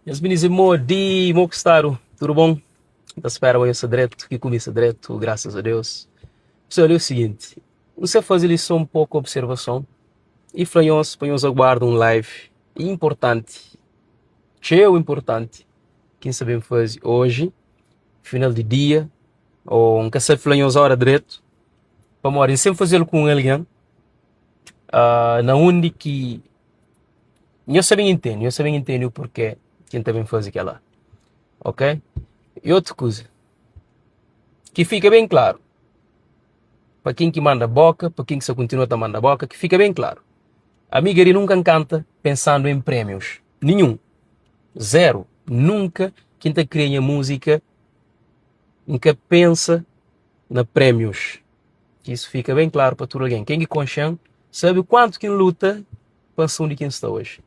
Eles me dizem, Modi, Mokstaro, tudo bom? Da espera eu ser direto, que começa direto, graças a Deus. Pessoal, é o seguinte, você faz ali só um pouco de observação e põe-nos aguardam um live importante, cheio importante, quem sabe fazer hoje, final de dia, ou um cacete flanhos a hora direto, para morrer, sempre fazê-lo com alguém, na onde que eu sabem entender o porquê quem também faz aquela, ok? E outra coisa, que fica bem claro, para quem que manda boca, para quem que só continua a mandar boca, que fica bem claro. A Miguel nunca canta pensando em prémios. Nenhum. Zero. Nunca quem está criando música nunca pensa na prémios. Que isso fica bem claro para todo alguém. Quem é consciente sabe o quanto quem luta para onde quem está hoje.